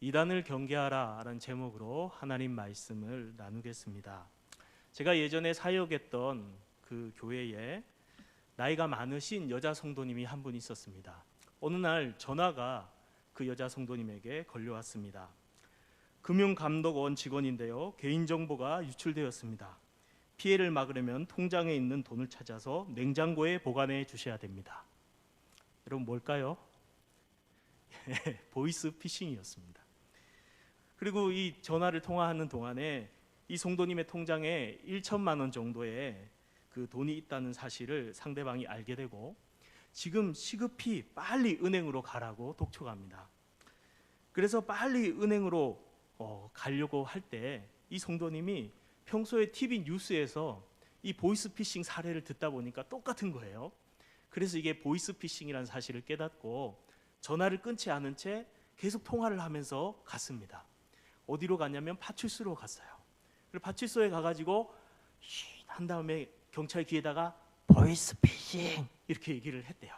이단을 경계하라 라는 제목으로 하나님 말씀을 나누겠습니다. 제가 예전에 사역했던 그 교회에 나이가 많으신 여자 성도님이 한 분 있었습니다. 어느 날 전화가 그 여자 성도님에게 걸려왔습니다. 금융감독원 직원인데요, 개인정보가 유출되었습니다. 피해를 막으려면 통장에 있는 돈을 찾아서 냉장고에 보관해 주셔야 됩니다. 여러분 뭘까요? 보이스 피싱이었습니다. 그리고 이 전화를 통화하는 동안에 이 성도님의 통장에 1천만 원 정도의 그 돈이 있다는 사실을 상대방이 알게 되고 지금 시급히 빨리 은행으로 가라고 독촉합니다. 그래서 빨리 은행으로 가려고 할 때 이 성도님이 평소에 TV 뉴스에서 이 보이스 피싱 사례를 듣다 보니까 똑같은 거예요. 그래서 이게 보이스 피싱이라는 사실을 깨닫고 전화를 끊지 않은 채 계속 통화를 하면서 갔습니다. 어디로 갔냐면 파출소로 갔어요. 그리고 파출소에 가가지고 한 다음에 경찰 귀에다가 보이스 피싱 이렇게 얘기를 했대요.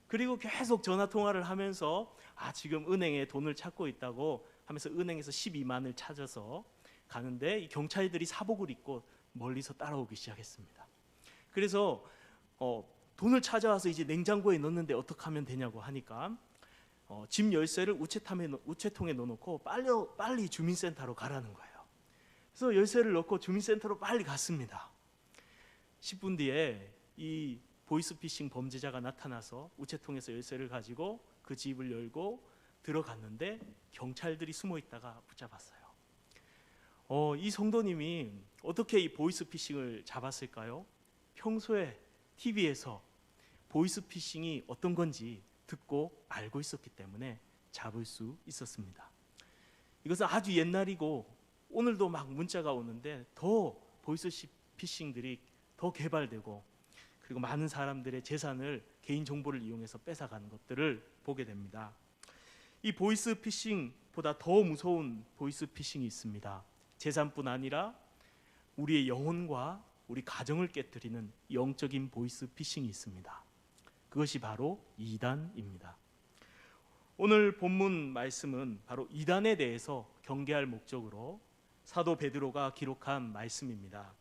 그리고 계속 전화 통화를 하면서 지금 은행에 돈을 찾고 있다고 하면서 은행에서 12만을 찾아서 가는데 이 경찰들이 사복을 입고 멀리서 따라오기 시작했습니다. 그래서 돈을 찾아와서 이제 냉장고에 넣는데 어떻게 하면 되냐고 하니까 집 열쇠를 우체통에 넣어놓고 빨리 주민센터로 가라는 거예요. 그래서 열쇠를 넣고 주민센터로 빨리 갔습니다. 10분 뒤에 이 보이스피싱 범죄자가 나타나서 우체통에서 열쇠를 가지고 그 집을 열고 들어갔는데 경찰들이 숨어 있다가 붙잡았어요. 이 성도님이 어떻게 이 보이스피싱을 잡았을까요? 평소에 TV에서 보이스피싱이 어떤 건지 듣고 알고 있었기 때문에 잡을 수 있었습니다. 이것은 아주 옛날이고 오늘도 막 문자가 오는데 더 보이스피싱들이 더 개발되고 그리고 많은 사람들의 재산을 개인정보를 이용해서 뺏어가는 것들을 보게 됩니다. 이 보이스피싱보다 더 무서운 보이스피싱이 있습니다. 재산뿐 아니라 우리의 영혼과 우리 가정을 깨뜨리는 영적인 보이스피싱이 있습니다. 그것이 바로 이단입니다. 오늘 본문 말씀은 바로 이단에 대해서 경계할 목적으로 사도 베드로가 기록한 말씀입니다.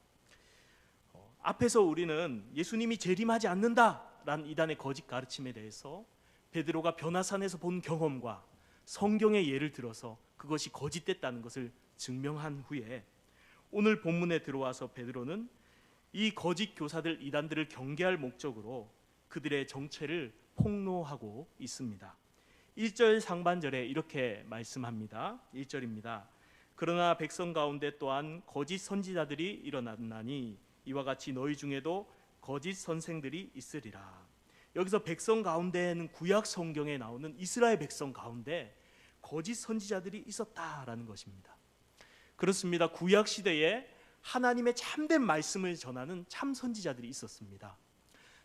앞에서 우리는 예수님이 재림하지 않는다라는 이단의 거짓 가르침에 대해서 베드로가 변화산에서 본 경험과 성경의 예를 들어서 그것이 거짓됐다는 것을 증명한 후에 오늘 본문에 들어와서 베드로는 이 거짓 교사들 이단들을 경계할 목적으로 그들의 정체를 폭로하고 있습니다. 1절 상반절에 이렇게 말씀합니다. 1절입니다. 그러나 백성 가운데 또한 거짓 선지자들이 일어나니 이와 같이 너희 중에도 거짓 선생들이 있으리라. 여기서 백성 가운데에는 구약 성경에 나오는 이스라엘 백성 가운데 거짓 선지자들이 있었다라는 것입니다. 그렇습니다. 구약 시대에 하나님의 참된 말씀을 전하는 참 선지자들이 있었습니다.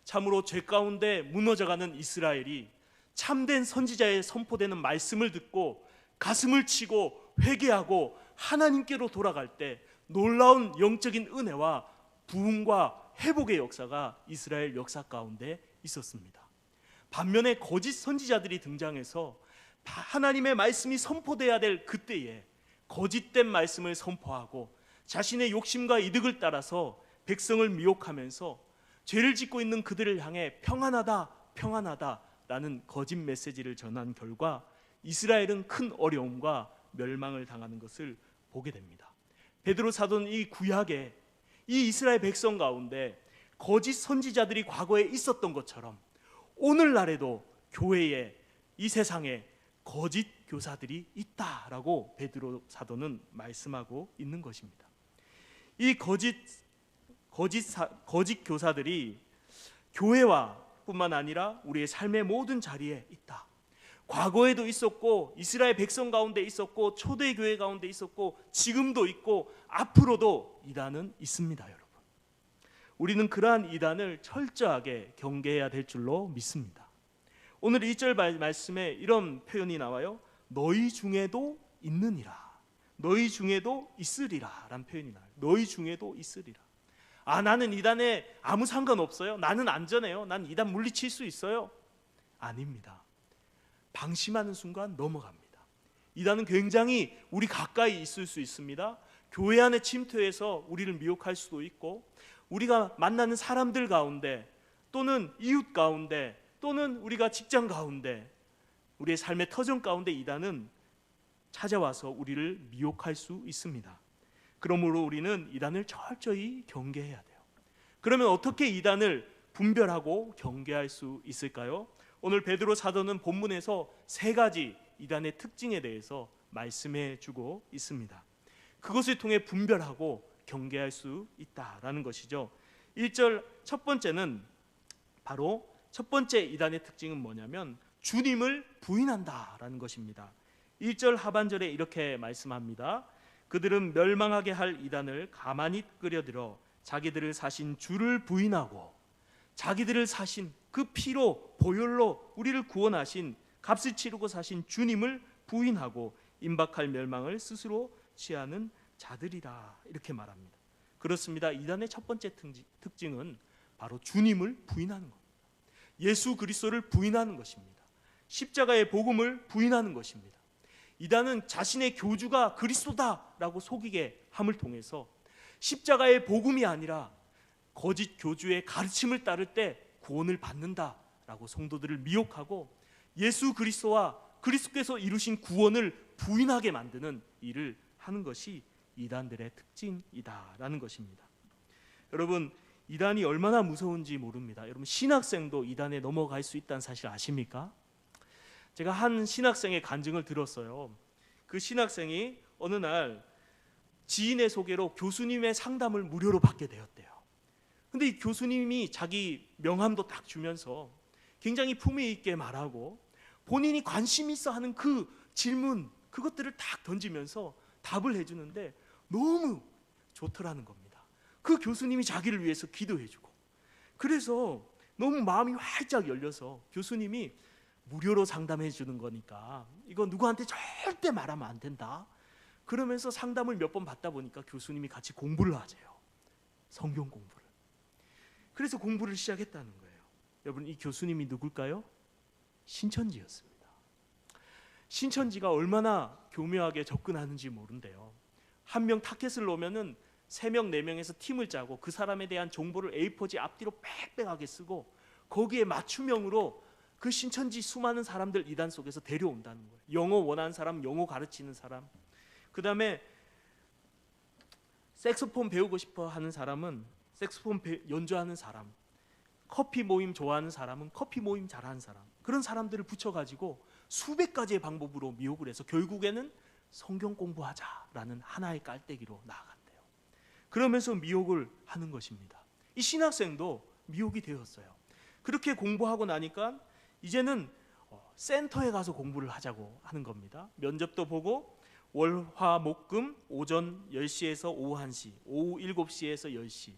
참으로 죄 가운데 무너져가는 이스라엘이 참된 선지자의 선포되는 말씀을 듣고 가슴을 치고 회개하고 하나님께로 돌아갈 때 놀라운 영적인 은혜와 부흥과 회복의 역사가 이스라엘 역사 가운데 있었습니다. 반면에 거짓 선지자들이 등장해서 하나님의 말씀이 선포돼야 될 그때에 거짓된 말씀을 선포하고 자신의 욕심과 이득을 따라서 백성을 미혹하면서 죄를 짓고 있는 그들을 향해 평안하다 평안하다라는 거짓 메시지를 전한 결과 이스라엘은 큰 어려움과 멸망을 당하는 것을 보게 됩니다. 베드로 사도는 이 구약에 이 이스라엘 백성 가운데 거짓 선지자들이 과거에 있었던 것처럼 오늘날에도 교회에 이 세상에 거짓 교사들이 있다라고 베드로 사도는 말씀하고 있는 것입니다. 이 거짓 교사들이 교회와 뿐만 아니라 우리의 삶의 모든 자리에 있다. 과거에도 있었고 이스라엘 백성 가운데 있었고 초대교회 가운데 있었고 지금도 있고 앞으로도 이단은 있습니다. 여러분, 우리는 그러한 이단을 철저하게 경계해야 될 줄로 믿습니다. 오늘 2절 말씀에 이런 표현이 나와요. 너희 중에도 있느니라, 너희 중에도 있으리라 라는 표현이 나와요. 너희 중에도 있으리라. 나는 이단에 아무 상관없어요, 나는 안전해요, 난 이단 물리칠 수 있어요. 아닙니다. 방심하는 순간 넘어갑니다. 이단은 굉장히 우리 가까이 있을 수 있습니다. 교회 안에 침투해서 우리를 미혹할 수도 있고, 우리가 만나는 사람들 가운데, 또는 이웃 가운데, 또는 우리가 직장 가운데, 우리의 삶의 터전 가운데 이단은 찾아와서 우리를 미혹할 수 있습니다. 그러므로 우리는 이단을 철저히 경계해야 돼요. 그러면 어떻게 이단을 분별하고 경계할 수 있을까요? 오늘 베드로 사도는 본문에서 3가지 이단의 특징에 대해서 말씀해 주고 있습니다. 그것을 통해 분별하고 경계할 수 있다라는 것이죠. 1절 첫 번째는, 바로 첫 번째 이단의 특징은 뭐냐면 주님을 부인한다라는 것입니다. 1절 하반절에 이렇게 말씀합니다. 그들은 멸망하게 할 이단을 가만히 끌어들여 자기들을 사신 주를 부인하고, 자기들을 사신 그 피로 보혈로 우리를 구원하신, 값을 치르고 사신 주님을 부인하고 임박할 멸망을 스스로 취하는 자들이라, 이렇게 말합니다. 그렇습니다. 이단의 첫 번째 특징은 바로 주님을 부인하는 겁니다. 예수 그리스도를 부인하는 것입니다. 십자가의 복음을 부인하는 것입니다. 이단은 자신의 교주가 그리스도다라고 속이게 함을 통해서 십자가의 복음이 아니라 거짓 교주의 가르침을 따를 때 구원을 받는다라고 성도들을 미혹하고, 예수 그리스도와 그리스도께서 이루신 구원을 부인하게 만드는 일을 하는 것이 이단들의 특징이다라는 것입니다. 여러분, 이단이 얼마나 무서운지 모릅니다. 여러분, 신학생도 이단에 넘어갈 수 있다는 사실 아십니까? 제가 한 신학생의 간증을 들었어요. 그 신학생이 어느 날 지인의 소개로 교수님의 상담을 무료로 받게 되었대요. 근데 이 교수님이 자기 명함도 딱 주면서 굉장히 품위 있게 말하고, 본인이 관심 있어 하는 그 질문, 그것들을 딱 던지면서 답을 해주는데 너무 좋더라는 겁니다. 그 교수님이 자기를 위해서 기도해주고, 그래서 너무 마음이 활짝 열려서 교수님이 무료로 상담해 주는 거니까 이거 누구한테 절대 말하면 안 된다, 그러면서 상담을 몇 번 받다 보니까 교수님이 같이 공부를 하재요. 성경 공부를. 그래서 공부를 시작했다는 거예요. 여러분, 이 교수님이 누굴까요? 신천지였습니다. 신천지가 얼마나 교묘하게 접근하는지 모른대요. 한 명 타켓을 놓으면은 3명, 4명에서 팀을 짜고 그 사람에 대한 정보를 A4지 앞뒤로 빽빽하게 쓰고, 거기에 맞춤형으로 그 신천지 수많은 사람들 이단 속에서 데려온다는 거예요. 영어 원하는 사람, 영어 가르치는 사람, 그 다음에 색소폰 배우고 싶어 하는 사람은 색소폰 연주하는 사람, 커피 모임 좋아하는 사람은 커피 모임 잘하는 사람, 그런 사람들을 붙여가지고 수백 가지의 방법으로 미혹을 해서 결국에는 성경 공부하자라는 하나의 깔때기로 나아간대요. 그러면서 미혹을 하는 것입니다. 이 신학생도 미혹이 되었어요. 그렇게 공부하고 나니까 이제는 센터에 가서 공부를 하자고 하는 겁니다. 면접도 보고 월, 화, 목, 금 오전 10시에서 오후 1시, 오후 7시에서 10시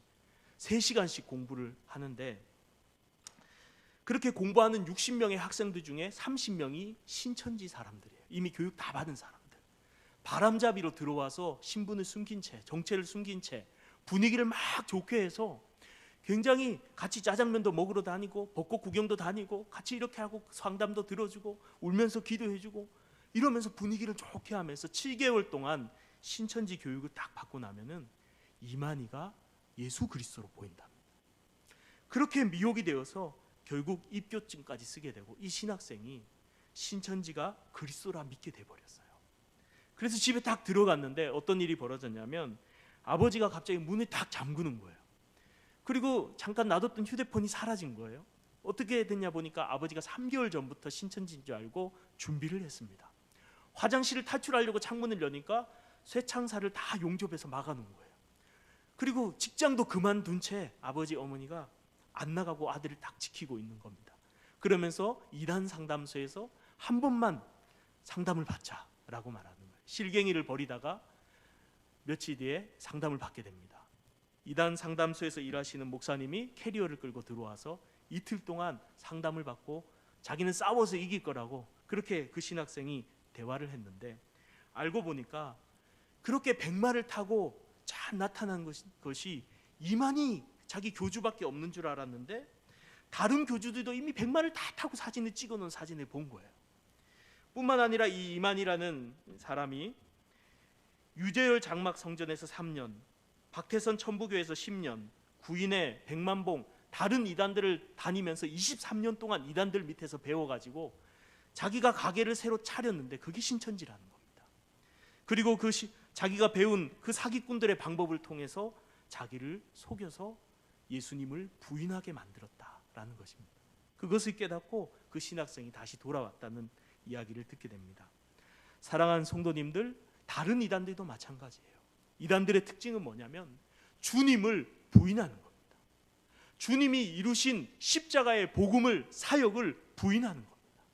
3시간씩 공부를 하는데, 그렇게 공부하는 60명의 학생들 중에 30명이 신천지 사람들이에요. 이미 교육 다 받은 사람들. 바람잡이로 들어와서 신분을 숨긴 채, 정체를 숨긴 채 분위기를 막 좋게 해서 굉장히 같이 짜장면도 먹으러 다니고 벚꽃 구경도 다니고 같이 이렇게 하고 상담도 들어주고 울면서 기도해주고 이러면서 분위기를 좋게 하면서 7개월 동안 신천지 교육을 딱 받고 나면은 이만희가 예수 그리스도로 보인답니다. 그렇게 미혹이 되어서 결국 입교증까지 쓰게 되고, 이 신학생이 신천지가 그리스도라 믿게 돼버렸어요. 그래서 집에 딱 들어갔는데 어떤 일이 벌어졌냐면, 아버지가 갑자기 문을 딱 잠그는 거예요. 그리고 잠깐 놔뒀던 휴대폰이 사라진 거예요. 어떻게 됐냐 보니까 아버지가 3개월 전부터 신천지인 줄 알고 준비를 했습니다. 화장실을 탈출하려고 창문을 여니까 쇠창살을 다 용접해서 막아놓은 거예요. 그리고 직장도 그만둔 채 아버지 어머니가 안 나가고 아들을 딱 지키고 있는 겁니다. 그러면서 이단 상담소에서 한 번만 상담을 받자라고 말하는 거예요. 실갱이를 벌이다가 며칠 뒤에 상담을 받게 됩니다. 이단 상담소에서 일하시는 목사님이 캐리어를 끌고 들어와서 이틀 동안 상담을 받고 자기는 싸워서 이길 거라고 그렇게 그 신학생이 대화를 했는데, 알고 보니까 그렇게 백마를 타고 잘 나타난 것이 이만희 자기 교주밖에 없는 줄 알았는데, 다른 교주들도 이미 백마를 다 타고 사진을 찍어놓은 사진을 본 거예요. 뿐만 아니라 이 이만희라는 사람이 유재열 장막 성전에서 3년, 박태선 천부교에서 10년, 구인의 백만봉 다른 이단들을 다니면서 23년 동안 이단들 밑에서 배워가지고 자기가 가게를 새로 차렸는데 그게 신천지라는 겁니다. 그리고 자기가 배운 그 사기꾼들의 방법을 통해서 자기를 속여서 예수님을 부인하게 만들었다라는 것입니다. 그것을 깨닫고 그 신학생이 다시 돌아왔다는 이야기를 듣게 됩니다. 사랑하는 성도님들, 다른 이단들도 마찬가지예요. 이단들의 특징은 뭐냐면 주님을 부인하는 겁니다. 주님이 이루신 십자가의 복음을, 사역을 부인하는 겁니다.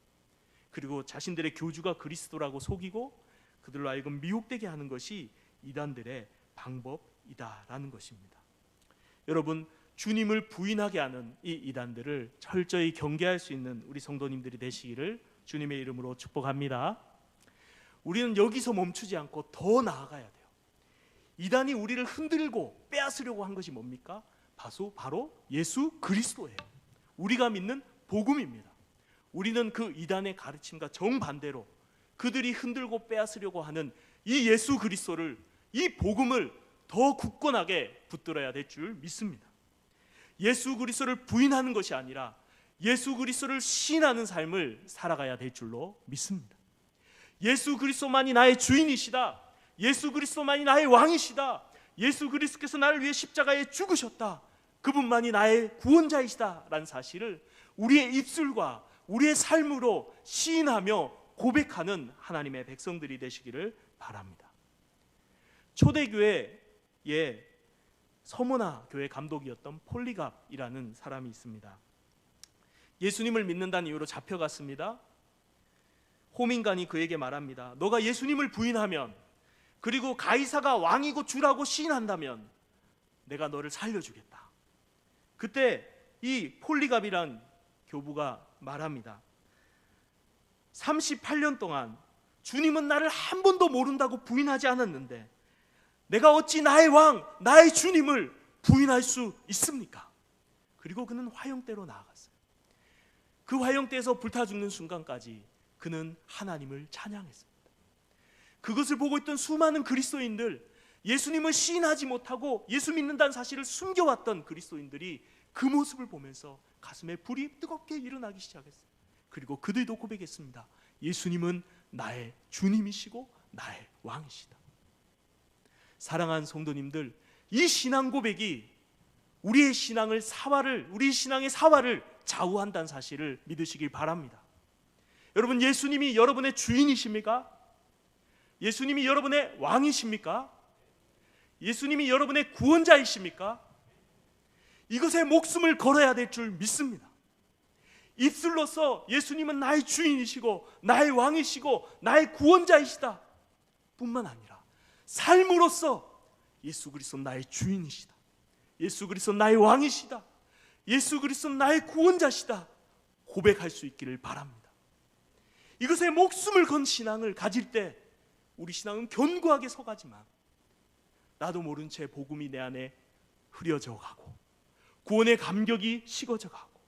그리고 자신들의 교주가 그리스도라고 속이고 그들로 하여금 미혹되게 하는 것이 이단들의 방법이다라는 것입니다. 여러분, 주님을 부인하게 하는 이 이단들을 철저히 경계할 수 있는 우리 성도님들이 되시기를 주님의 이름으로 축복합니다. 우리는 여기서 멈추지 않고 더 나아가야 돼요. 이단이 우리를 흔들고 빼앗으려고 한 것이 뭡니까? 바로 예수 그리스도예요. 우리가 믿는 복음입니다. 우리는 그 이단의 가르침과 정반대로 그들이 흔들고 빼앗으려고 하는 이 예수 그리스도를, 이 복음을 더 굳건하게 붙들어야 될 줄 믿습니다. 예수 그리스도를 부인하는 것이 아니라 예수 그리스도를 시인하는 삶을 살아가야 될 줄로 믿습니다. 예수 그리스도만이 나의 주인이시다. 예수 그리스도만이 나의 왕이시다. 예수 그리스도께서 나를 위해 십자가에 죽으셨다. 그분만이 나의 구원자이시다 라는 사실을 우리의 입술과 우리의 삶으로 시인하며 고백하는 하나님의 백성들이 되시기를 바랍니다. 초대교회의 서머나 교회 감독이었던 폴리갑이라는 사람이 있습니다. 예수님을 믿는다는 이유로 잡혀갔습니다. 호민관이 그에게 말합니다. 너가 예수님을 부인하면, 그리고 가이사가 왕이고 주라고 시인한다면 내가 너를 살려주겠다. 그때 이 폴리갑이란 교부가 말합니다. 38년 동안 주님은 나를 한 번도 모른다고 부인하지 않았는데 내가 어찌 나의 왕, 나의 주님을 부인할 수 있습니까? 그리고 그는 화형대로 나아갔어요. 그 화형대에서 불타 죽는 순간까지 그는 하나님을 찬양했습니다. 그것을 보고 있던 수많은 그리스도인들, 예수님을 시인하지 못하고 예수 믿는다는 사실을 숨겨왔던 그리스도인들이 그 모습을 보면서 가슴에 불이 뜨겁게 일어나기 시작했어요. 그리고 그들도 고백했습니다. 예수님은 나의 주님이시고 나의 왕이시다. 사랑하는 성도님들, 이 신앙 고백이 우리의 신앙의 사활을 좌우한다는 사실을 믿으시길 바랍니다. 여러분, 예수님이 여러분의 주인이십니까? 예수님이 여러분의 왕이십니까? 예수님이 여러분의 구원자이십니까? 이것에 목숨을 걸어야 될 줄 믿습니다. 입술로서 예수님은 나의 주인이시고 나의 왕이시고 나의 구원자이시다 뿐만 아니라 삶으로서 예수 그리스도 나의 주인이시다, 예수 그리스도 나의 왕이시다, 예수 그리스도 나의 구원자시다 고백할 수 있기를 바랍니다. 이것에 목숨을 건 신앙을 가질 때 우리 신앙은 견고하게 서가지만 나도 모른 채 복음이 내 안에 흐려져 가고 구원의 감격이 식어져 가고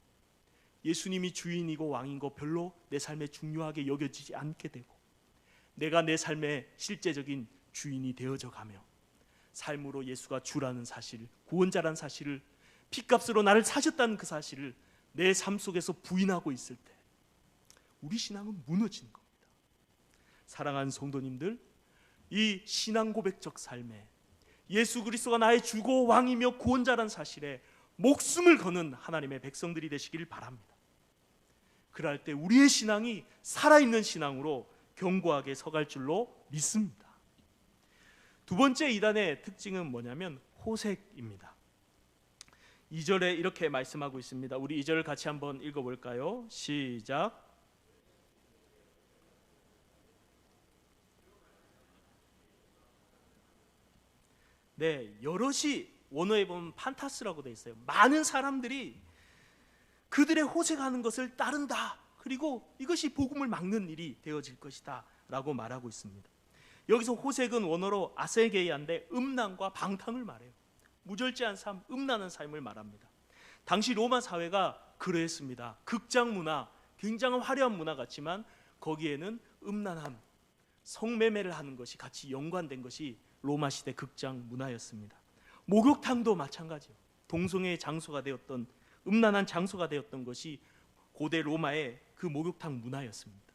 예수님이 주인이고 왕인 거 별로 내 삶에 중요하게 여겨지지 않게 되고 내가 내 삶의 실제적인 주인이 되어져 가며 삶으로 예수가 주라는 사실, 구원자라는 사실을, 핏값으로 나를 사셨다는 그 사실을 내 삶 속에서 부인하고 있을 때 우리 신앙은 무너지는 겁니다. 사랑하는 성도님들, 이 신앙 고백적 삶에 예수 그리스도가 나의 주고 왕이며 구원자라는 사실에 목숨을 거는 하나님의 백성들이 되시길 바랍니다. 그럴 때 우리의 신앙이 살아있는 신앙으로 견고하게 서갈 줄로 믿습니다. 두 번째 이단의 특징은 뭐냐면 호색입니다. 2절에 이렇게 말씀하고 있습니다. 우리 2절을 같이 한번 읽어볼까요? 시작. 네, 여럿이 원어에 보면 판타스라고 되어 있어요. 많은 사람들이 그들의 호색하는 것을 따른다. 그리고 이것이 복음을 막는 일이 되어질 것이다 라고 말하고 있습니다. 여기서 호색은 원어로 아세게이아인데 음란과 방탕을 말해요. 무절제한 삶, 음란한 삶을 말합니다. 당시 로마 사회가 그러했습니다. 극장 문화, 굉장한 화려한 문화 같지만 거기에는 음란함, 성매매를 하는 것이 같이 연관된 것이 로마 시대 극장 문화였습니다. 목욕탕도 마찬가지요. 동성애의 장소가 되었던, 음란한 장소가 되었던 것이 고대 로마의 그 목욕탕 문화였습니다.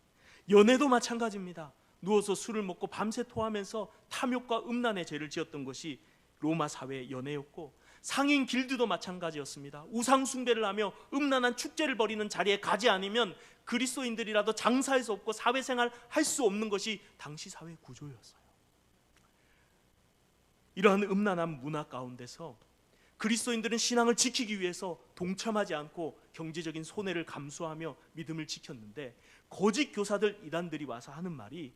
연애도 마찬가지입니다. 누워서 술을 먹고 밤새 토하면서 탐욕과 음란의 죄를 지었던 것이 로마 사회의 연애였고, 상인 길드도 마찬가지였습니다. 우상 숭배를 하며 음란한 축제를 벌이는 자리에 가지 않으면 그리스도인들이라도 장사할 수 없고 사회생활 할 수 없는 것이 당시 사회 구조였어요. 이러한 음란한 문화 가운데서 그리스도인들은 신앙을 지키기 위해서 동참하지 않고 경제적인 손해를 감수하며 믿음을 지켰는데, 거짓 교사들, 이단들이 와서 하는 말이,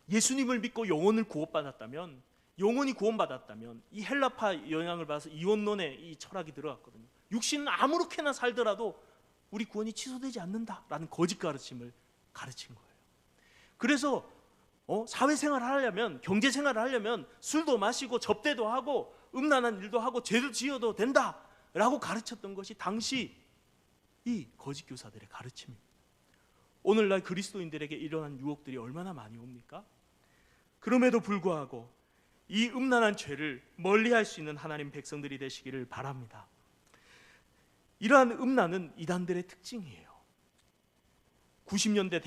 예수님을 믿고 영혼을 구원받았다면, 영혼이 구원받았다면, 이 헬라파 영향을 받아서 이원론의 이 철학이 들어갔거든요. 육신은 아무렇게나 살더라도 우리 구원이 취소되지 않는다라는 거짓 가르침을 가르친 거예요. 그래서 사회생활을 하려면, 경제생활을 하려면 술도 마시고 접대도 하고 음란한 일도 하고 죄도 지어도 된다라고 가르쳤던 것이 당시 이 거짓 교사들의 가르침입니다. 오늘날 그리스도인들에게 일어난 유혹들이 얼마나 많이 옵니까? 그럼에도 불구하고 이 음란한 죄를 멀리할 수 있는 하나님 백성들이 되시기를 바랍니다. 이러한 음란은 이단들의 특징이에요. 90년대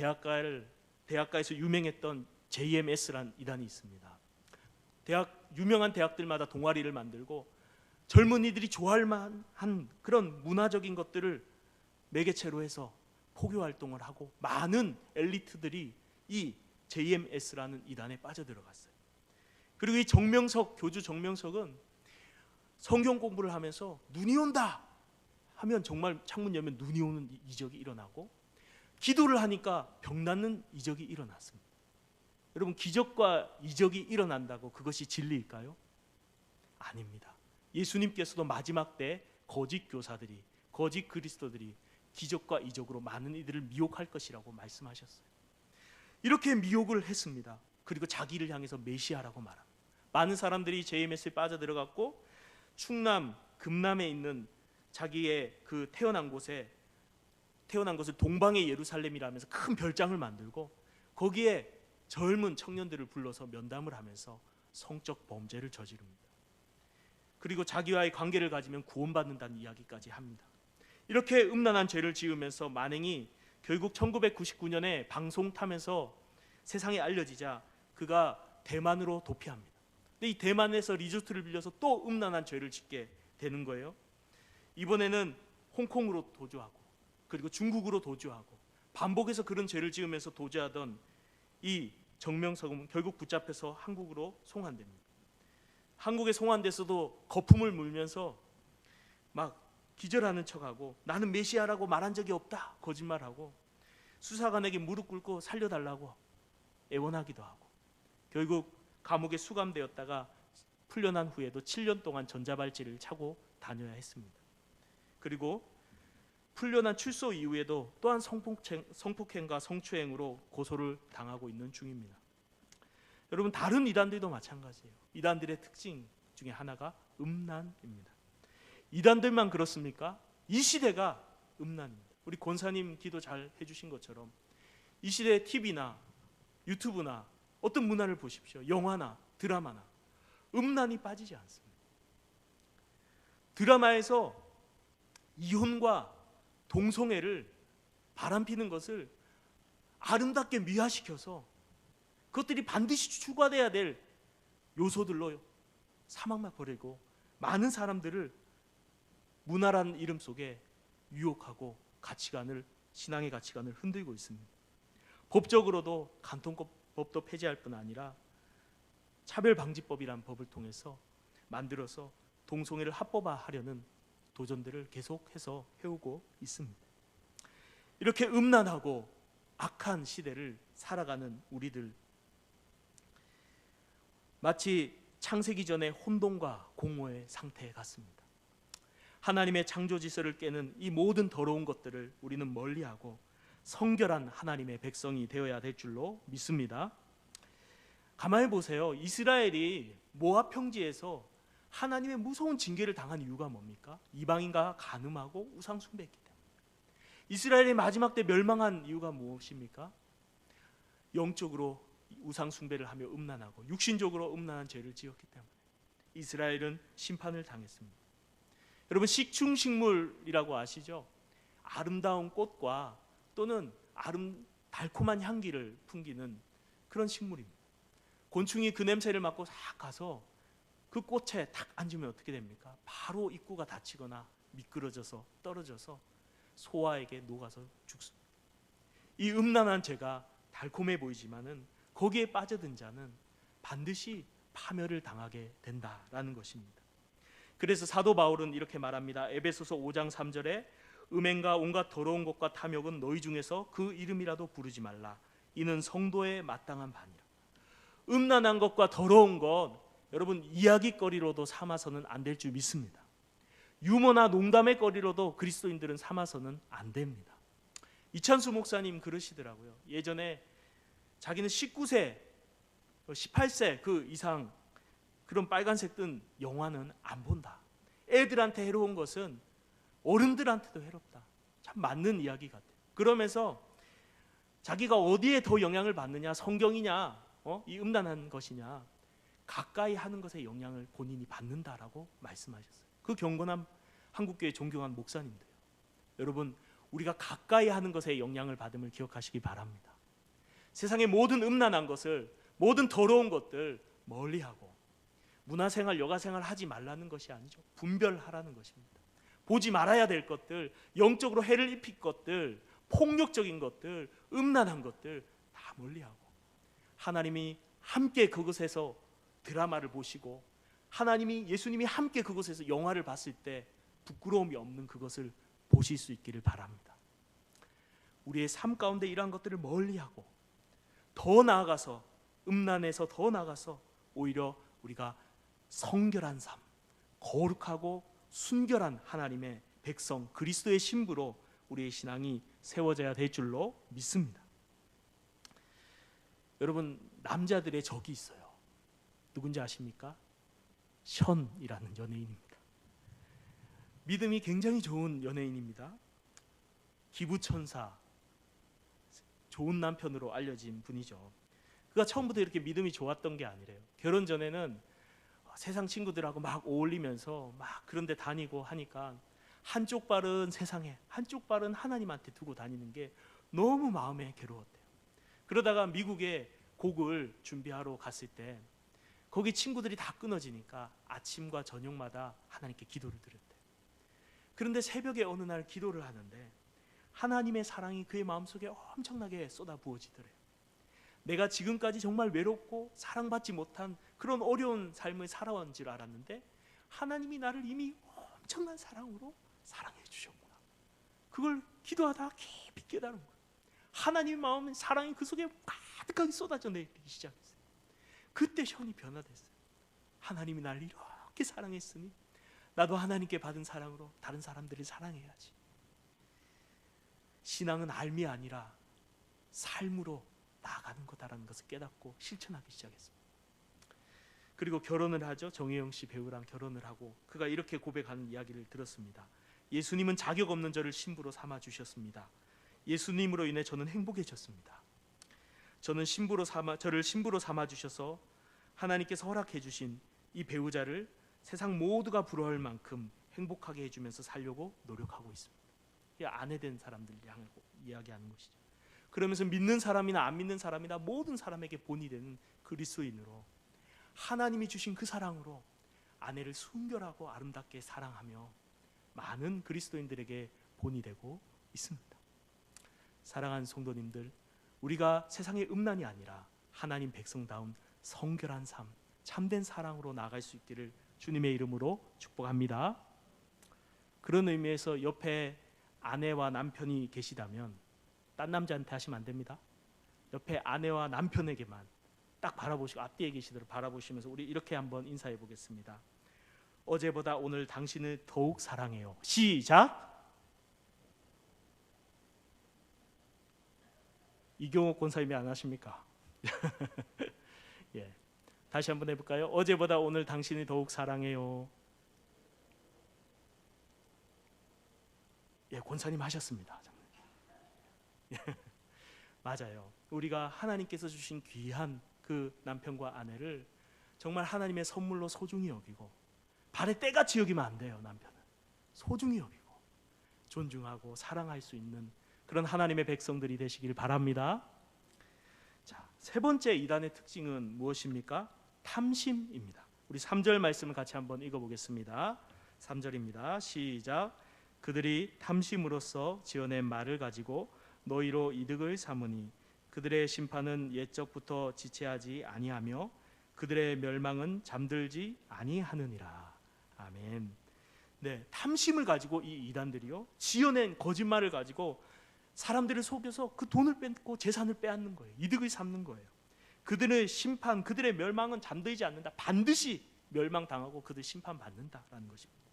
대학가에서 유명했던 JMS라는 이단이 있습니다. 유명한 대학들마다 동아리를 만들고 젊은이들이 좋아할 만한 그런 문화적인 것들을 매개체로 해서 포교 활동을 하고, 많은 엘리트들이 이 JMS라는 이단에 빠져들어갔어요. 그리고 이 교주 정명석은 성경 공부를 하면서 눈이 온다 하면 정말 창문 열면 눈이 오는 이적이 일어나고, 기도를 하니까 병 낫는 이적이 일어났습니다. 여러분, 기적과 이적이 일어난다고 그것이 진리일까요? 아닙니다. 예수님께서도 마지막 때 거짓 교사들이, 거짓 그리스도들이 기적과 이적으로 많은 이들을 미혹할 것이라고 말씀하셨어요. 이렇게 미혹을 했습니다. 그리고 자기를 향해서 메시아라고 말합니다. 많은 사람들이 JMS에 빠져들어갔고, 충남, 금남에 있는 자기의 그 태어난 것을 동방의 예루살렘이라면서 큰 별장을 만들고, 거기에 젊은 청년들을 불러서 면담을 하면서 성적 범죄를 저지릅니다. 그리고 자기와의 관계를 가지면 구원받는다는 이야기까지 합니다. 이렇게 음란한 죄를 지으면서 만행이 결국 1999년에 방송 타면서 세상에 알려지자 그가 대만으로 도피합니다. 근데 이 대만에서 리조트를 빌려서 또 음란한 죄를 짓게 되는 거예요. 이번에는 홍콩으로 도주하고, 그리고 중국으로 도주하고, 반복해서 그런 죄를 지으면서 도주하던 이 정명석은 결국 붙잡혀서 한국으로 송환됩니다. 한국에 송환돼서도 거품을 물면서 막 기절하는 척하고, 나는 메시아라고 말한 적이 없다 거짓말하고, 수사관에게 무릎 꿇고 살려달라고 애원하기도 하고, 결국 감옥에 수감되었다가 풀려난 후에도 7년 동안 전자발찌를 차고 다녀야 했습니다. 그리고 풀려난 출소 이후에도 또한 성폭행과 성추행으로 고소를 당하고 있는 중입니다. 여러분, 다른 이단들도 마찬가지예요. 이단들의 특징 중에 하나가 음란입니다. 이단들만 그렇습니까? 이 시대가 음란입니다. 우리 권사님 기도 잘 해주신 것처럼 이 시대의 TV나 유튜브나 어떤 문화를 보십시오. 영화나 드라마나 음란이 빠지지 않습니다. 드라마에서 이혼과 동성애를 바람피는 것을 아름답게 미화시켜서 그것들이 반드시 추가돼야 될 요소들로 사막만 버리고 많은 사람들을 문화라는 이름 속에 유혹하고 신앙의 가치관을 흔들고 있습니다. 법적으로도 간통법도 폐지할 뿐 아니라 차별방지법이라는 법을 통해서 만들어서 동성애를 합법화하려는 도전들을 계속해서 해오고 있습니다. 이렇게 음란하고 악한 시대를 살아가는 우리들, 마치 창세기 전의 혼돈과 공허의 상태 같습니다. 하나님의 창조 질서를 깨는 이 모든 더러운 것들을 우리는 멀리하고 성결한 하나님의 백성이 되어야 될 줄로 믿습니다. 가만히 보세요. 이스라엘이 모압 평지에서 하나님의 무서운 징계를 당한 이유가 뭡니까? 이방인과 간음하고 우상 숭배했기 때문에. 이스라엘이 마지막 때 멸망한 이유가 무엇입니까? 영적으로 우상 숭배를 하며 음란하고 육신적으로 음란한 죄를 지었기 때문에 이스라엘은 심판을 당했습니다. 여러분, 식충식물이라고 아시죠? 아름다운 꽃과 또는 달콤한 향기를 풍기는 그런 식물입니다. 곤충이 그 냄새를 맡고 싹 가서 그 꽃에 탁 앉으면 어떻게 됩니까? 바로 입구가 닫히거나 미끄러져서 떨어져서 소화에게 녹아서 죽습니다. 이 음란한 죄가 달콤해 보이지만은 거기에 빠져든 자는 반드시 파멸을 당하게 된다라는 것입니다. 그래서 사도 바울은 이렇게 말합니다. 에베소서 5장 3절에 음행과 온갖 더러운 것과 탐욕은 너희 중에서 그 이름이라도 부르지 말라. 이는 성도의 마땅한 바니라. 음란한 것과 더러운 것, 여러분 이야기거리로도 삼아서는 안 될 줄 믿습니다. 유머나 농담의 거리로도 그리스도인들은 삼아서는 안 됩니다. 이찬수 목사님 그러시더라고요. 예전에 자기는 19세, 18세 그 이상 그런 빨간색 뜬 영화는 안 본다. 애들한테 해로운 것은 어른들한테도 해롭다. 참 맞는 이야기 같아요. 그러면서 자기가 어디에 더 영향을 받느냐, 성경이냐, 이 음란한 것이냐, 가까이 하는 것에 영향을 본인이 받는다라고 말씀하셨어요. 그 경건한 한국교회 존경한 목사님들, 여러분 우리가 가까이 하는 것에 영향을 받음을 기억하시기 바랍니다. 세상의 모든 음란한 것을, 모든 더러운 것들 멀리하고 문화생활, 여가생활 하지 말라는 것이 아니죠. 분별하라는 것입니다. 보지 말아야 될 것들, 영적으로 해를 입힐 것들, 폭력적인 것들, 음란한 것들 다 멀리하고 하나님이 함께 그곳에서 드라마를 보시고 하나님이, 예수님이 함께 그곳에서 영화를 봤을 때 부끄러움이 없는 그것을 보실 수 있기를 바랍니다. 우리의 삶 가운데 이러한 것들을 멀리하고 더 나아가서, 음란에서 더 나아가서 오히려 우리가 성결한 삶, 거룩하고 순결한 하나님의 백성, 그리스도의 신부로 우리의 신앙이 세워져야 될 줄로 믿습니다. 여러분, 남자들의 적이 있어요. 누군지 아십니까? 션이라는 연예인입니다. 믿음이 굉장히 좋은 연예인입니다. 기부천사, 좋은 남편으로 알려진 분이죠. 그가 처음부터 이렇게 믿음이 좋았던 게 아니래요. 결혼 전에는 세상 친구들하고 막 어울리면서 막 그런 데 다니고 하니까 한쪽 발은 세상에, 한쪽 발은 하나님한테 두고 다니는 게 너무 마음에 괴로웠대요. 그러다가 미국에 곡을 준비하러 갔을 때 거기 친구들이 다 끊어지니까 아침과 저녁마다 하나님께 기도를 드렸대요. 그런데 새벽에 어느 날 기도를 하는데 하나님의 사랑이 그의 마음속에 엄청나게 쏟아 부어지더래요. 내가 지금까지 정말 외롭고 사랑받지 못한 그런 어려운 삶을 살아온 줄 알았는데 하나님이 나를 이미 엄청난 사랑으로 사랑해 주셨구나. 그걸 기도하다가 깊이 깨달은 거예요. 하나님의 마음은 사랑이 그 속에 가득하게 쏟아져 내리기 시작했어요. 그때 션이 변화됐어요. 하나님이 나를 이렇게 사랑했으니 나도 하나님께 받은 사랑으로 다른 사람들을 사랑해야지. 신앙은 알미 아니라 삶으로 나아가는 거다라는 것을 깨닫고 실천하기 시작했습니다. 그리고 결혼을 하죠. 정혜영 씨 배우랑 결혼을 하고 그가 이렇게 고백하는 이야기를 들었습니다. 예수님은 자격 없는 저를 신부로 삼아 주셨습니다. 예수님으로 인해 저는 행복해졌습니다. 저는 저를 신부로 삼아 주셔서 하나님께서 허락해 주신 이 배우자를 세상 모두가 부러워할 만큼 행복하게 해주면서 살려고 노력하고 있습니다. 이게 아내 된 사람들 향하고 이야기하는 것이죠. 그러면서 믿는 사람이나 안 믿는 사람이나 모든 사람에게 본이 되는 그리스도인으로 하나님이 주신 그 사랑으로 아내를 순결하고 아름답게 사랑하며 많은 그리스도인들에게 본이 되고 있습니다. 사랑하는 성도님들, 우리가 세상의 음란이 아니라 하나님 백성다운 성결한 삶, 참된 사랑으로 나아갈 수 있기를 주님의 이름으로 축복합니다. 그런 의미에서 옆에 아내와 남편이 계시다면 딴 남자한테 하시면 안 됩니다. 옆에 아내와 남편에게만 딱 바라보시고 앞뒤에 계시도록 바라보시면서 우리 이렇게 한번 인사해 보겠습니다. 어제보다 오늘 당신을 더욱 사랑해요. 시작. 이경옥 권사님이 안 하십니까? 예, 다시 한번 해볼까요? 어제보다 오늘 당신이 더욱 사랑해요. 예, 권사님 하셨습니다. 예, 맞아요. 우리가 하나님께서 주신 귀한 그 남편과 아내를 정말 하나님의 선물로 소중히 여기고 발에 때같이 여기면 안 돼요. 남편은 소중히 여기고 존중하고 사랑할 수 있는 그런 하나님의 백성들이 되시길 바랍니다. 자, 세 번째 이단의 특징은 무엇입니까? 탐심입니다. 우리 3절 말씀을 같이 한번 읽어보겠습니다. 3절입니다. 시작. 그들이 탐심으로써 지어낸 말을 가지고 너희로 이득을 삼으니 그들의 심판은 옛적부터 지체하지 아니하며 그들의 멸망은 잠들지 아니하느니라. 아멘. 네, 탐심을 가지고 이 이단들이요 지어낸 거짓말을 가지고 사람들을 속여서 그 돈을 뺏고 재산을 빼앗는 거예요. 이득을 삼는 거예요. 그들의 심판, 그들의 멸망은 잠들지 않는다. 반드시 멸망당하고 그들 심판받는다라는 것입니다.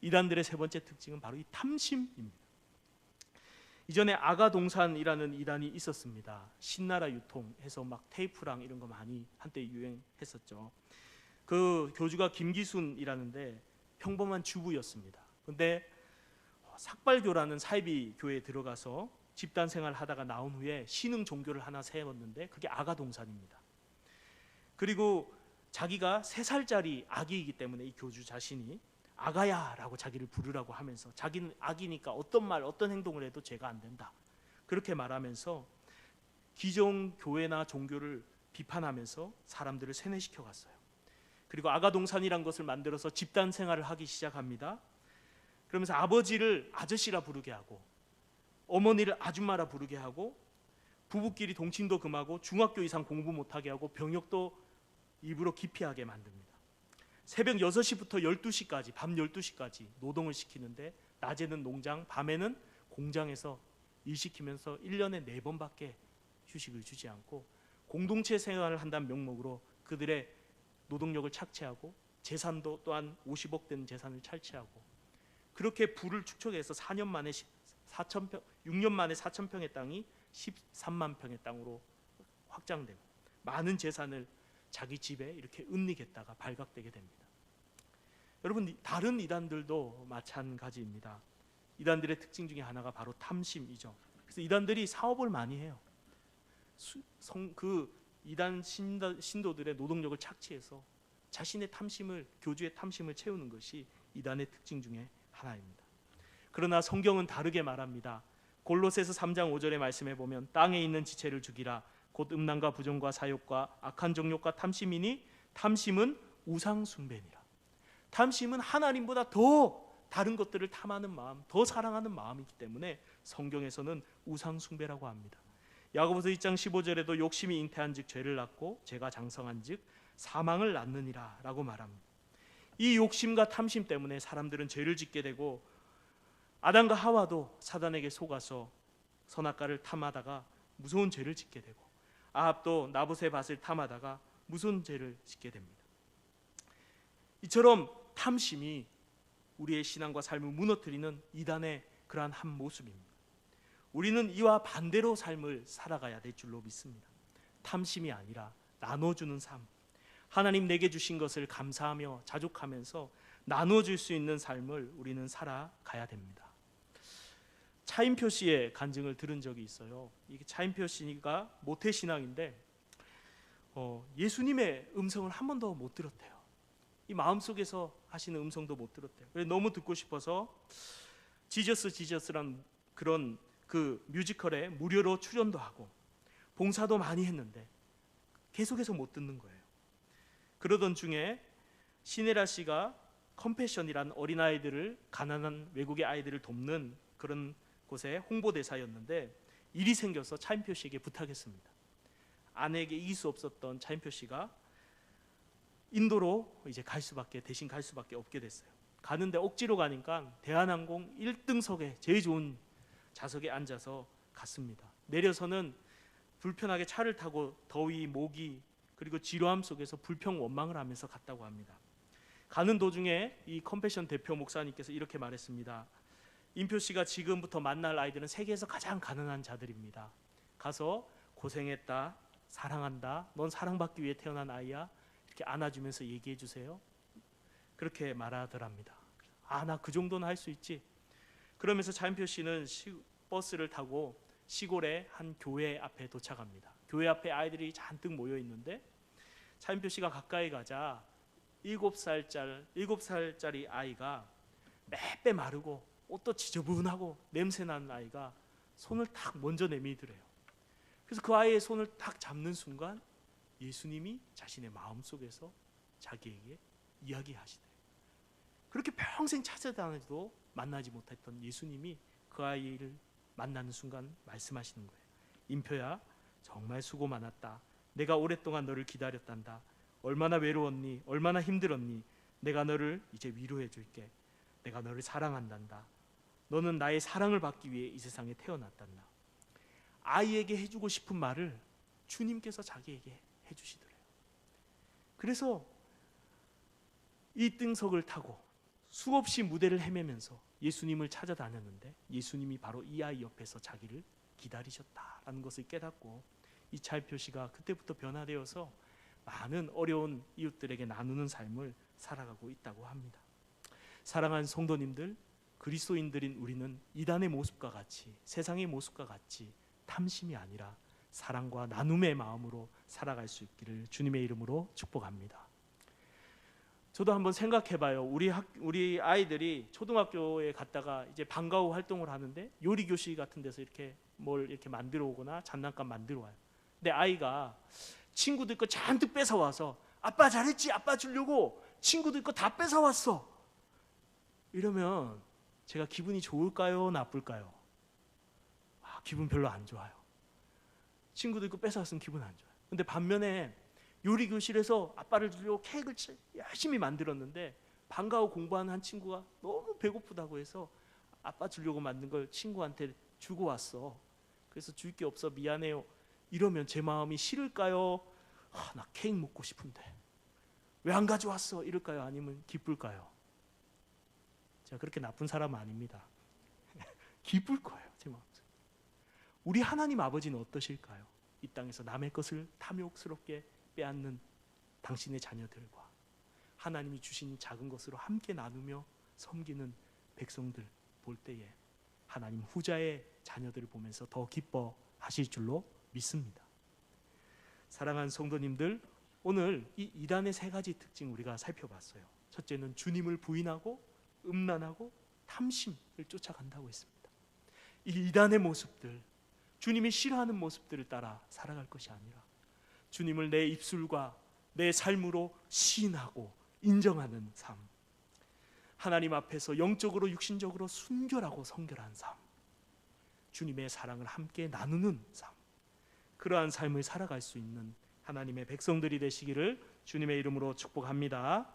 이단들의 세 번째 특징은 바로 이 탐심입니다. 이전에 아가동산이라는 이단이 있었습니다. 신나라 유통해서 막 테이프랑 이런 거 많이 한때 유행했었죠. 그 교주가 김기순이라는데 평범한 주부였습니다. 근데 삭발교라는 사이비 교회에 들어가서 집단 생활을 하다가 나온 후에 신흥 종교를 하나 세웠는데 그게 아가동산입니다. 그리고 자기가 3살짜리 아기이기 때문에 이 교주 자신이 아가야라고 자기를 부르라고 하면서 자기는 아기니까 어떤 말 어떤 행동을 해도 죄가 안 된다 그렇게 말하면서 기존 교회나 종교를 비판하면서 사람들을 세뇌시켜 갔어요. 그리고 아가동산이란 것을 만들어서 집단 생활을 하기 시작합니다. 그러면서 아버지를 아저씨라 부르게 하고 어머니를 아줌마라 부르게 하고 부부끼리 동침도 금하고 중학교 이상 공부 못하게 하고 병역도 일부러 기피하게 만듭니다. 새벽 6시부터 12시까지 밤 12시까지 노동을 시키는데 낮에는 농장, 밤에는 공장에서 일시키면서 1년에 4번밖에 휴식을 주지 않고 공동체 생활을 한다는 명목으로 그들의 노동력을 착취하고 재산도 또한 50억 되는 재산을 탈취하고 그렇게 부를 축적해서 6년 만에 4,000평의 땅이 13만 평의 땅으로 확장되고 많은 재산을 자기 집에 이렇게 은닉했다가 발각되게 됩니다. 여러분, 다른 이단들도 마찬가지입니다. 이단들의 특징 중에 하나가 바로 탐심이죠. 그래서 이단들이 사업을 많이 해요. 그 이단 신도들의 노동력을 착취해서 자신의 탐심을, 교주의 탐심을 채우는 것이 이단의 특징 중에 하나입니다. 그러나 성경은 다르게 말합니다. 골로새서 3장 5절의 말씀에 보면 땅에 있는 지체를 죽이라 곧 음란과 부정과 사욕과 악한 정욕과 탐심이니 탐심은 우상 숭배니라. 탐심은 하나님보다 더 다른 것들을 탐하는 마음, 더 사랑하는 마음이기 때문에 성경에서는 우상 숭배라고 합니다. 야고보서 2장 15절에도 욕심이 잉태한즉 죄를 낳고 죄가 장성한즉 사망을 낳느니라 라고 말합니다. 이 욕심과 탐심 때문에 사람들은 죄를 짓게 되고 아담과 하와도 사단에게 속아서 선악과를 탐하다가 무서운 죄를 짓게 되고 아합도 나봇의 밭을 탐하다가 무서운 죄를 짓게 됩니다. 이처럼 탐심이 우리의 신앙과 삶을 무너뜨리는 이단의 그러한 한 모습입니다. 우리는 이와 반대로 삶을 살아가야 될 줄로 믿습니다. 탐심이 아니라 나눠주는 삶, 하나님 내게 주신 것을 감사하며 자족하면서 나눠줄 수 있는 삶을 우리는 살아가야 됩니다. 차인표 씨의 간증을 들은 적이 있어요. 이게 차인표 씨가 모태신앙인데 예수님의 음성을 한 번도 못 들었대요. 이 마음속에서 하시는 음성도 못 들었대요. 그래서 너무 듣고 싶어서 지저스란 그런 그 뮤지컬에 무료로 출연도 하고 봉사도 많이 했는데 계속해서 못 듣는 거예요. 그러던 중에 시네라 씨가 컴패션이라는 어린아이들을, 가난한 외국의 아이들을 돕는 그런 곳에 홍보대사였는데 일이 생겨서 차인표 씨에게 부탁했습니다. 아내에게 이길 수 없었던 차인표 씨가 인도로 이제 대신 갈 수밖에 없게 됐어요. 가는데 억지로 가니까 대한항공 1등석에 제일 좋은 좌석에 앉아서 갔습니다. 내려서는 불편하게 차를 타고 더위, 모기 그리고 지루함 속에서 불평원망을 하면서 갔다고 합니다. 가는 도중에 이 컴패션 대표 목사님께서 이렇게 말했습니다. 인표 씨가 지금부터 만날 아이들은 세계에서 가장 가난한 자들입니다. 가서 고생했다, 사랑한다, 넌 사랑받기 위해 태어난 아이야, 이렇게 안아주면서 얘기해 주세요. 그렇게 말하더랍니다. 아, 나 그 정도는 할 수 있지. 그러면서 차인표 씨는 버스를 타고 시골의 한 교회 앞에 도착합니다. 교회 앞에 아이들이 잔뜩 모여 있는데 차인표 씨가 가까이 가자 7살짜리 아이가 매빼 마르고 옷도 지저분하고 냄새나는 아이가 손을 탁 먼저 내밀더래요. 그래서 그 아이의 손을 탁 잡는 순간 예수님이 자신의 마음속에서 자기에게 이야기하시대요. 그렇게 평생 찾아다녀도 만나지 못했던 예수님이 그 아이를 만나는 순간 말씀하시는 거예요. 인표야, 정말 수고 많았다. 내가 오랫동안 너를 기다렸단다. 얼마나 외로웠니? 얼마나 힘들었니? 내가 너를 이제 위로해 줄게. 내가 너를 사랑한단다. 너는 나의 사랑을 받기 위해 이 세상에 태어났단다. 아이에게 해주고 싶은 말을 주님께서 자기에게 해주시더래요. 그래서 이 등석을 타고 수없이 무대를 헤매면서 예수님을 찾아다녔는데 예수님이 바로 이 아이 옆에서 자기를 기다리셨다라는 것을 깨닫고 이 차인표 씨가 그때부터 변화되어서 많은 어려운 이웃들에게 나누는 삶을 살아가고 있다고 합니다. 사랑하는 성도님들, 그리스도인들인 우리는 이단의 모습과 같이, 세상의 모습과 같이 탐심이 아니라 사랑과 나눔의 마음으로 살아갈 수 있기를 주님의 이름으로 축복합니다. 저도 한번 생각해봐요. 우리 아이들이 초등학교에 갔다가 이제 방과 후 활동을 하는데 요리 교실 같은 데서 이렇게 뭘 이렇게 만들어 오거나 장난감 만들어 와요. 근데 아이가 친구들 거 잔뜩 뺏어 와서 아빠 잘했지, 아빠 주려고 친구들 거 다 뺏어 왔어. 이러면 제가 기분이 좋을까요, 나쁠까요? 기분 별로 안 좋아요. 친구들 거 뺏어 왔으면 기분 안 좋아요. 근데 반면에 요리 교실에서 아빠를 주려고 케이크를 열심히 만들었는데 방과 후 공부하는 한 친구가 너무 배고프다고 해서 아빠 주려고 만든 걸 친구한테 주고 왔어. 그래서 줄 게 없어 미안해요. 이러면 제 마음이 싫을까요? 나 케이크 먹고 싶은데 왜 안 가져왔어? 이럴까요? 아니면 기쁠까요? 제가 그렇게 나쁜 사람은 아닙니다. 기쁠 거예요, 제 마음속에. 우리 하나님 아버지는 어떠실까요? 이 땅에서 남의 것을 탐욕스럽게 빼앗는 당신의 자녀들과 하나님이 주신 작은 것으로 함께 나누며 섬기는 백성들 볼 때에 하나님 후자의 자녀들을 보면서 더 기뻐하실 줄로 믿습니다. 사랑하는 성도님들, 오늘 이 이단의 세 가지 특징 우리가 살펴봤어요. 첫째는 주님을 부인하고 음란하고 탐심을 쫓아간다고 했습니다. 이 이단의 모습들, 주님이 싫어하는 모습들을 따라 살아갈 것이 아니라 주님을 내 입술과 내 삶으로 시인하고 인정하는 삶, 하나님 앞에서 영적으로 육신적으로 순결하고 성결한 삶, 주님의 사랑을 함께 나누는 삶, 그러한 삶을 살아갈 수 있는 하나님의 백성들이 되시기를 주님의 이름으로 축복합니다.